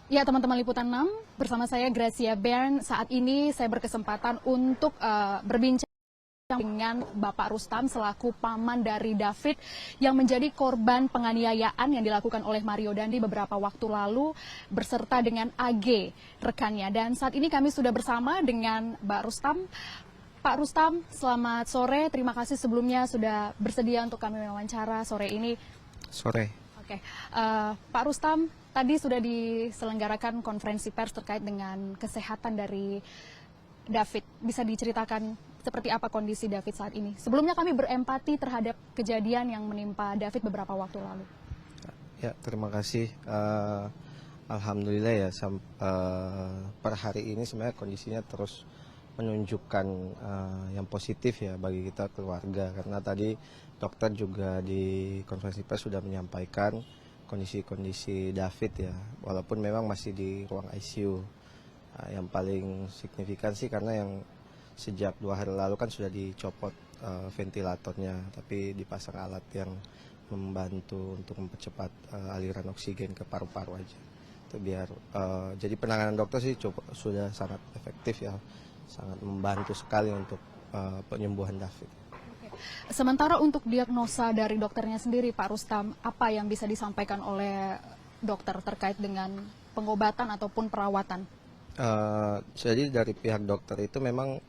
Ya, teman-teman Liputan 6, bersama saya Gracia Bern. Saat ini saya berkesempatan untuk berbincang dengan Bapak Rustam selaku paman dari David yang menjadi korban penganiayaan yang dilakukan oleh Mario Dandi beberapa waktu lalu berserta dengan AG rekannya. Dan saat ini kami sudah bersama dengan Mbak Rustam. Pak Rustam, selamat sore. Terima kasih sebelumnya sudah bersedia untuk kami wawancara sore ini. Sore. Oke, Pak Rustam, tadi sudah diselenggarakan konferensi pers terkait dengan kesehatan dari David. Bisa diceritakan seperti apa kondisi David saat ini? Sebelumnya kami berempati terhadap kejadian yang menimpa David beberapa waktu lalu. Ya, terima kasih. Alhamdulillah ya, per hari ini sebenarnya kondisinya terus menunjukkan yang positif ya bagi kita keluarga. Karena tadi dokter juga di konferensi pers sudah menyampaikan kondisi-kondisi David ya, walaupun memang masih di ruang ICU. Yang paling signifikan sih karena yang sejak 2 hari lalu kan sudah dicopot ventilatornya, tapi dipasang alat yang membantu untuk mempercepat aliran oksigen ke paru-paru aja. Itu biar jadi penanganan dokter sih sudah sangat efektif ya, sangat membantu sekali untuk penyembuhan David. Sementara untuk diagnosa dari dokternya sendiri, Pak Rustam, apa yang bisa disampaikan oleh dokter terkait dengan pengobatan ataupun perawatan? Jadi dari pihak dokter itu memang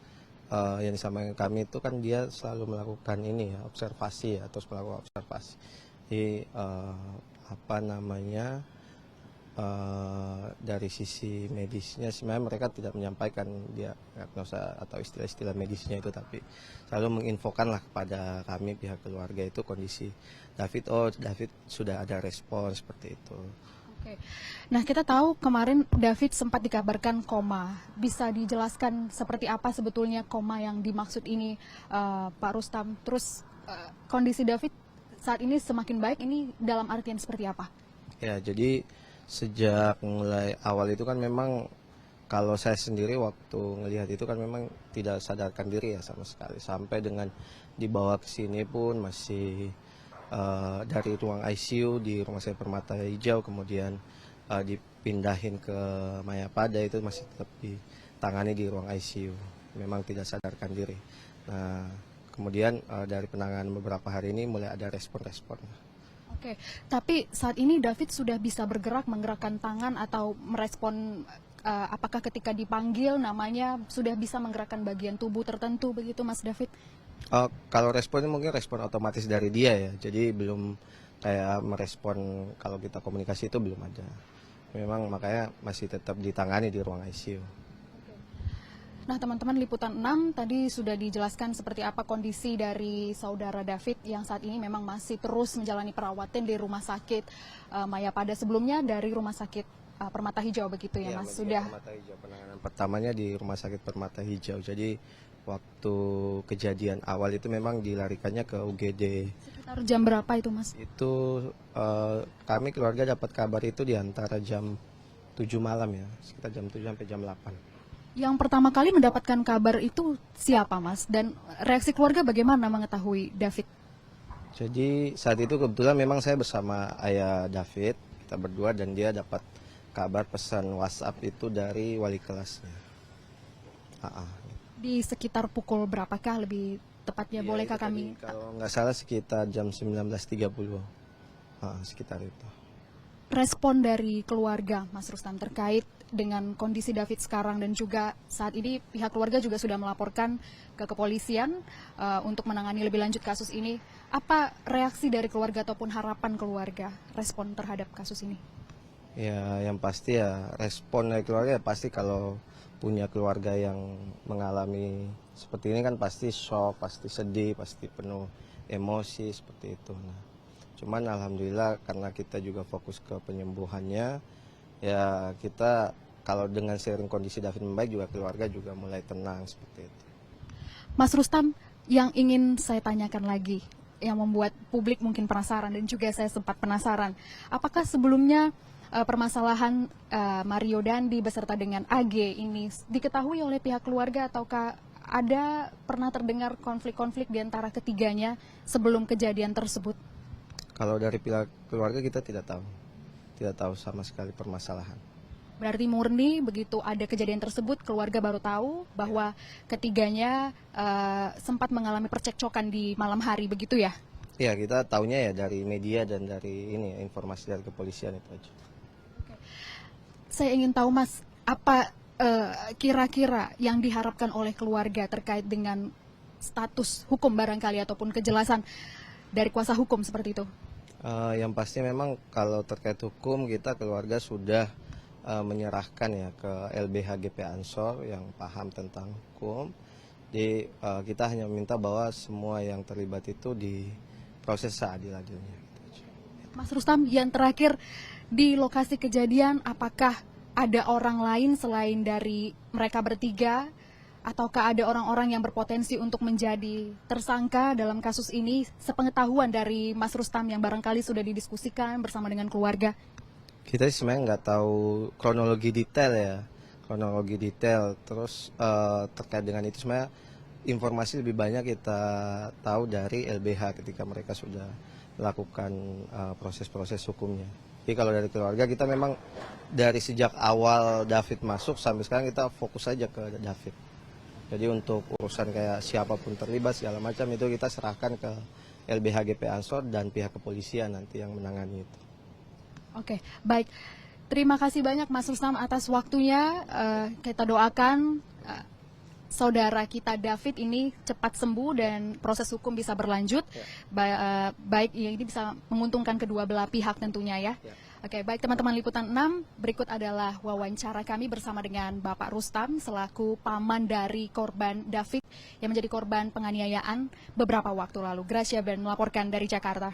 yang disampaikan kami itu kan dia selalu melakukan ini ya, observasi ya, terus melakukan observasi. Jadi dari sisi medisnya sebenarnya mereka tidak menyampaikan dia diagnosa atau istilah-istilah medisnya itu, tapi selalu menginfokan lah kepada kami pihak keluarga itu kondisi David. Oh, David sudah ada respon seperti itu. Oke. Nah, kita tahu kemarin David sempat dikabarkan koma. Bisa dijelaskan seperti apa sebetulnya koma yang dimaksud ini, Pak Rustam? Terus kondisi David saat ini semakin baik, ini dalam artian seperti apa? Ya, jadi sejak mulai awal itu kan memang kalau saya sendiri waktu ngelihat itu kan memang tidak sadarkan diri ya sama sekali. Sampai dengan dibawa ke sini pun masih dari ruang ICU di Rumah Sakit Permata Hijau, kemudian dipindahin ke Mayapada, itu masih tetap ditangani di ruang ICU. Memang tidak sadarkan diri. Nah, kemudian dari penanganan beberapa hari ini mulai ada respon-respon. Oke, tapi saat ini David sudah bisa bergerak, menggerakkan tangan atau merespon, apakah ketika dipanggil namanya sudah bisa menggerakkan bagian tubuh tertentu begitu, Mas David? Kalau responnya mungkin respon otomatis dari dia ya, jadi belum kayak merespon kalau kita komunikasi itu belum ada. Memang makanya masih tetap ditangani di ruang ICU. Nah, teman-teman Liputan 6 tadi sudah dijelaskan seperti apa kondisi dari saudara David yang saat ini memang masih terus menjalani perawatan di Rumah Sakit Mayapada. Sebelumnya dari Rumah Sakit Permata Hijau begitu ya, Mas? Sudah. Permata Hijau, penanganan pertamanya di Rumah Sakit Permata Hijau. Jadi waktu kejadian awal itu memang dilarikannya ke UGD. Sekitar jam berapa itu, Mas? Itu kami keluarga dapat kabar itu di antara jam 7 malam ya, sekitar jam 7 sampai jam 8. Yang pertama kali mendapatkan kabar itu siapa, Mas? Dan reaksi keluarga bagaimana mengetahui David? Jadi saat itu kebetulan memang saya bersama ayah David, kita berdua, dan dia dapat kabar pesan WhatsApp itu dari wali kelasnya. Di sekitar pukul berapakah lebih tepatnya, bolehkah kami? Kalau nggak salah sekitar jam 19.30, sekitar itu. Respon dari keluarga, Mas Rustam, terkait dengan kondisi David sekarang dan juga saat ini pihak keluarga juga sudah melaporkan ke kepolisian untuk menangani lebih lanjut kasus ini. Apa reaksi dari keluarga ataupun harapan keluarga respon terhadap kasus ini? Ya, yang pasti ya respon dari keluarga ya pasti kalau punya keluarga yang mengalami seperti ini kan pasti shock, pasti sedih, pasti penuh emosi seperti itu. Nah, cuman alhamdulillah karena kita juga fokus ke penyembuhannya, ya kita kalau dengan sharing kondisi David membaik juga keluarga juga mulai tenang seperti itu. Mas Rustam, yang ingin saya tanyakan lagi, yang membuat publik mungkin penasaran dan juga saya sempat penasaran, apakah sebelumnya permasalahan Mario Dandi beserta dengan AG ini diketahui oleh pihak keluarga ataukah ada pernah terdengar konflik-konflik di antara ketiganya sebelum kejadian tersebut? Kalau dari pihak keluarga kita tidak tahu sama sekali permasalahan. Berarti murni begitu ada kejadian tersebut, keluarga baru tahu bahwa ketiganya sempat mengalami percekcokan di malam hari, begitu ya? Ya, kita taunya ya dari media dan dari ini ya, informasi dari kepolisian itu aja. Saya ingin tahu Mas, apa kira-kira yang diharapkan oleh keluarga terkait dengan status hukum barangkali ataupun kejelasan dari kuasa hukum seperti itu? Yang pasti memang kalau terkait hukum kita keluarga sudah menyerahkan ya ke LBH GP Ansor yang paham tentang hukum. Jadi kita hanya meminta bahwa semua yang terlibat itu diproses seadil-adilnya. Mas Rustam, yang terakhir di lokasi kejadian, apakah ada orang lain selain dari mereka bertiga? Ataukah ada orang-orang yang berpotensi untuk menjadi tersangka dalam kasus ini, sepengetahuan dari Mas Rustam yang barangkali sudah didiskusikan bersama dengan keluarga? Kita sebenarnya nggak tahu kronologi detail ya, Terus terkait dengan itu sebenarnya informasi lebih banyak kita tahu dari LBH ketika mereka sudah melakukan proses-proses hukumnya. Jadi kalau dari keluarga kita memang dari sejak awal David masuk sampai sekarang kita fokus saja ke David. Jadi untuk urusan kayak siapapun terlibat segala macam itu kita serahkan ke LBH GP Ansor dan pihak kepolisian nanti yang menangani itu. Oke, baik. Terima kasih banyak Mas Rustam atas waktunya. Kita doakan saudara kita David ini cepat sembuh dan proses hukum bisa berlanjut. Baik, ini bisa menguntungkan kedua belah pihak tentunya ya. Oke, baik teman-teman Liputan 6, berikut adalah wawancara kami bersama dengan Bapak Rustam selaku paman dari korban David yang menjadi korban penganiayaan beberapa waktu lalu. Gracia Ben melaporkan dari Jakarta.